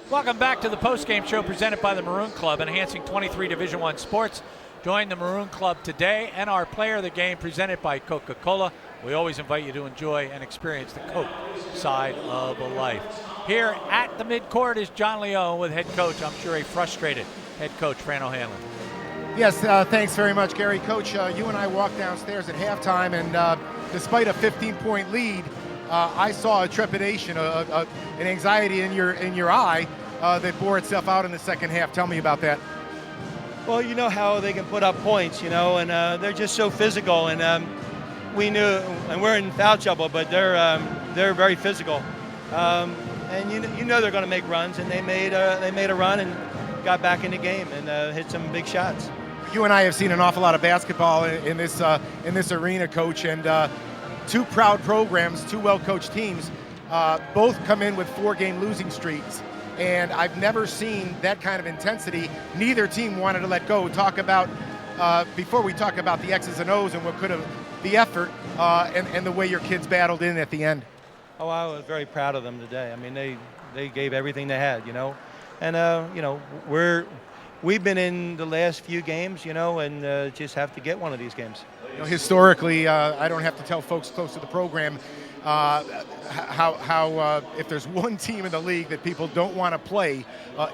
Welcome back to the Postgame Show presented by the Maroon Club, enhancing 23 Division I sports. Join the Maroon Club today and our Player of the Game presented by Coca-Cola. We always invite you to enjoy and experience the Coke side of life. Here at the midcourt is John Leone with head coach, I'm sure a frustrated head coach, Fran OHanlon. Yes, thanks very much, Gary. Coach, you and I walked downstairs at halftime, and despite a 15-point lead, I saw a trepidation, an anxiety in your eye that bore itself out in the second half. Tell me about that. Well, you know how they can put up points, and they're just so physical. And we knew, and we're in foul trouble, but they're very physical. And you know they're going to make runs, and they made a run and got back in the game and hit some big shots. You and I have seen an awful lot of basketball in this arena, Coach, and two proud programs, two well-coached teams, both come in with 4-game losing streaks. And I've never seen that kind of intensity. Neither team wanted to let go. Talk about, before we talk about the X's and O's and what could have, the effort and the way your kids battled in at the end. Oh, I was very proud of them today. I mean, they gave everything they had, And, we've been in the last few games, and just have to get one of these games. Historically, I don't have to tell folks close to the program how if there's one team in the league that people don't want to play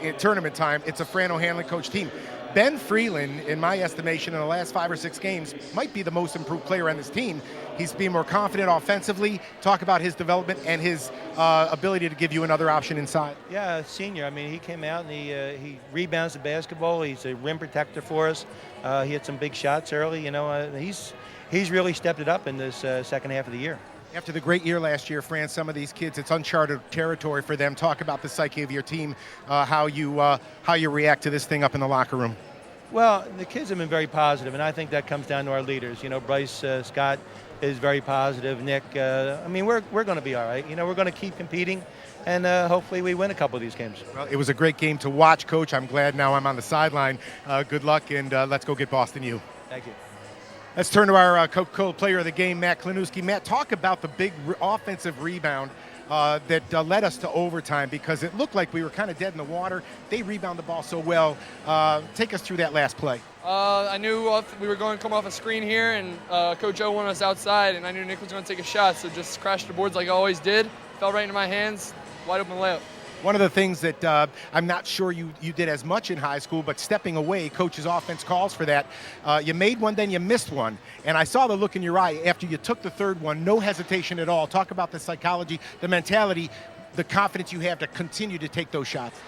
in tournament time, it's a Fran OHanlon coach team. Ben Freeland, in my estimation, in the last 5 or 6 games, might be the most improved player on this team. He's being more confident offensively. Talk about his development and his ability to give you another option inside. Yeah, senior. I mean, he came out and he rebounds the basketball. He's a rim protector for us. He had some big shots early. He's really stepped it up in this second half of the year. After the great year last year, Fran, some of these kids, it's uncharted territory for them. Talk about the psyche of your team, how you react to this thing up in the locker room. Well, the kids have been very positive, and I think that comes down to our leaders. Bryce Scott is very positive. Nick, we're going to be all right. We're going to keep competing, and hopefully we win a couple of these games. Well, it was a great game to watch, Coach. I'm glad now I'm on the sideline. Good luck, and let's go get Boston U. Thank you. Let's turn to our Coca-Cola Player of the Game, Matt Klinewski. Matt, talk about the big offensive rebound that led us to overtime, because it looked like we were kind of dead in the water. They rebound the ball so well. Take us through that last play. I knew we were going to come off a screen here, and Coach O wanted us outside, and I knew Nick was going to take a shot, so just crashed the boards like I always did. Fell right into my hands, wide open layup. One of the things that I'm not sure you did as much in high school, but stepping away, coach's offense calls for that. You made one, then you missed one. And I saw the look in your eye after you took the third one, no hesitation at all. Talk about the psychology, the mentality, the confidence you have to continue to take those shots.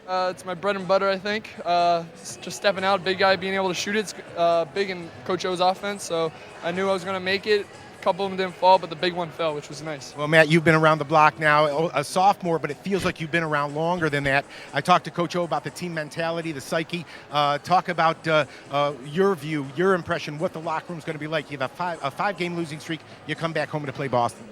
It's my bread and butter, I think. Just stepping out, big guy, being able to shoot it. It's big in Coach O's offense, so I knew I was going to make it. A couple of them didn't fall, but the big one fell, which was nice. Well, Matt, you've been around the block now, a sophomore, but it feels like you've been around longer than that. I talked to Coach O about the team mentality, the psyche. Talk about your view, your impression, what the locker room's going to be like. You have a 5-game losing streak. You come back home to play Boston.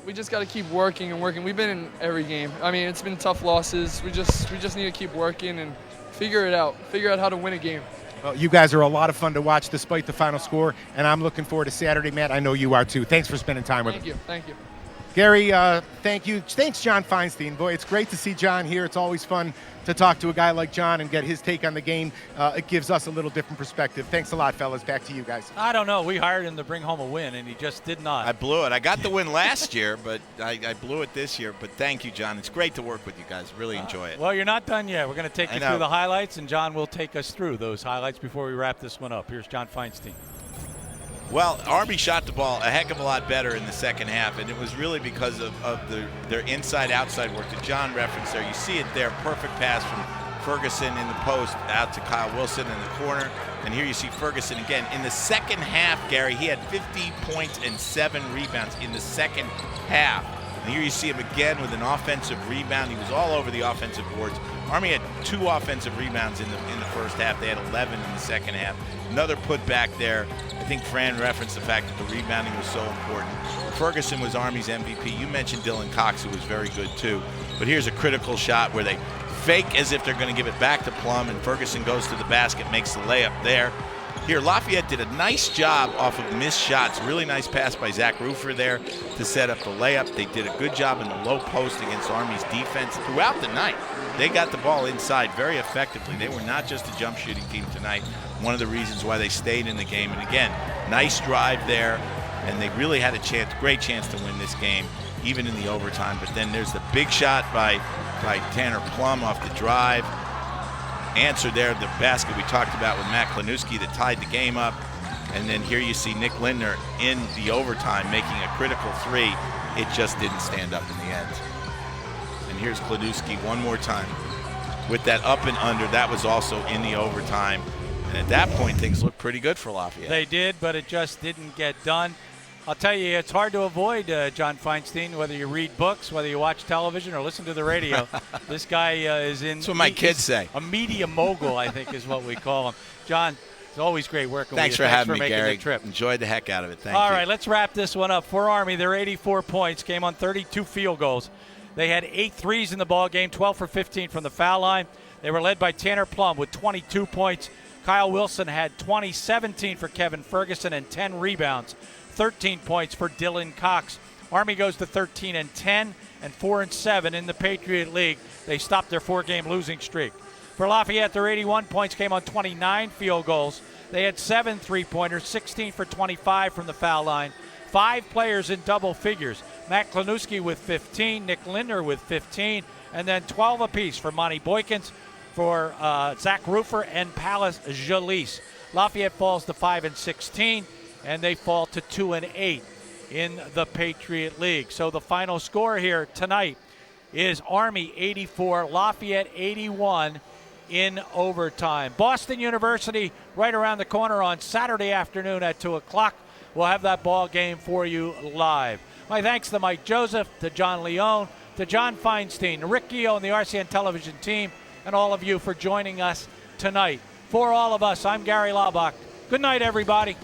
We just got to keep working and working. We've been in every game. I mean, it's been tough losses. We just need to keep working and figure it out. Figure out how to win a game. Well, you guys are a lot of fun to watch despite the final score, and I'm looking forward to Saturday, Matt. I know you are too. Thanks for spending time with us. Thank you. Gary, thank you. Thanks, John Feinstein. Boy, it's great to see John here. It's always fun to talk to a guy like John and get his take on the game. It gives us a little different perspective. Thanks a lot, fellas. Back to you guys. I don't know. We hired him to bring home a win, and he just did not. I blew it. I got the win last year, but I blew it this year. But thank you, John. It's great to work with you guys. Really enjoy it. Well, you're not done yet. We're going to take you through the highlights, and John will take us through those highlights before we wrap this one up. Here's John Feinstein. Well, Army shot the ball a heck of a lot better in the second half, and it was really because of their inside-outside work that John referenced there. You see it there, perfect pass from Ferguson in the post out to Kyle Wilson in the corner. And here you see Ferguson again. In the second half, Gary, he had 50 points and 7 rebounds in the second half. And here you see him again with an offensive rebound. He was all over the offensive boards. Army had 2 offensive rebounds in the first half. They had 11 in the second half. Another putback there. I think Fran referenced the fact that the rebounding was so important. Ferguson was Army's MVP. You mentioned Dylan Cox, who was very good too. But here's a critical shot where they fake as if they're going to give it back to Plum, and Ferguson goes to the basket, makes the layup there. Here, Lafayette did a nice job off of missed shots. Really nice pass by Zach Rufer there to set up the layup. They did a good job in the low post against Army's defense throughout the night. They got the ball inside very effectively. They were not just a jump shooting team tonight. One of the reasons why they stayed in the game. And again, nice drive there. And they really had a chance, great chance to win this game, even in the overtime. But then there's the big shot by Tanner Plum off the drive. Answer there, the basket we talked about with Matt Klanuski that tied the game up. And then here you see Nick Lindner in the overtime making a critical three. It just didn't stand up in the end. And here's Klanuski one more time with that up and under. That was also in the overtime. And at that point, things looked pretty good for Lafayette. They did, but it just didn't get done. I'll tell you, it's hard to avoid John Feinstein, whether you read books, whether you watch television, or listen to the radio. This guy is in. That's what my kids say. A media mogul, I think, is what we call him. John, it's always great working with you. Thanks for having me, making Gary. the trip. Enjoyed the heck out of it. Thank you. All right, let's wrap this one up. For Army, their 84 points came on 32 field goals. They had 8 threes in the ball game, 12 for 15 from the foul line. They were led by Tanner Plum with 22 points. Kyle Wilson had 20, 17 for Kevin Ferguson, and 10 rebounds. 13 points for Dylan Cox. Army goes to 13-10 and 4-7 in the Patriot League. They stopped their 4-game losing streak. For Lafayette, their 81 points came on 29 field goals. They had 7 three-pointers, 16 for 25 from the foul line. 5 players in double figures. Matt Klanuski with 15, Nick Lindner with 15, and then 12 apiece for Monty Boykins, for Zach Rufer, and Palace Jalise. Lafayette falls to 5-16. And they fall to 2-8 in the Patriot League. So the final score here tonight is Army 84, Lafayette 81 in overtime. Boston University right around the corner on Saturday afternoon at 2 o'clock. We'll have that ball game for you live. My thanks to Mike Joseph, to John Leone, to John Feinstein, to Rick Gio and the RCN television team, and all of you for joining us tonight. For all of us, I'm Gary Laubach. Good night, everybody.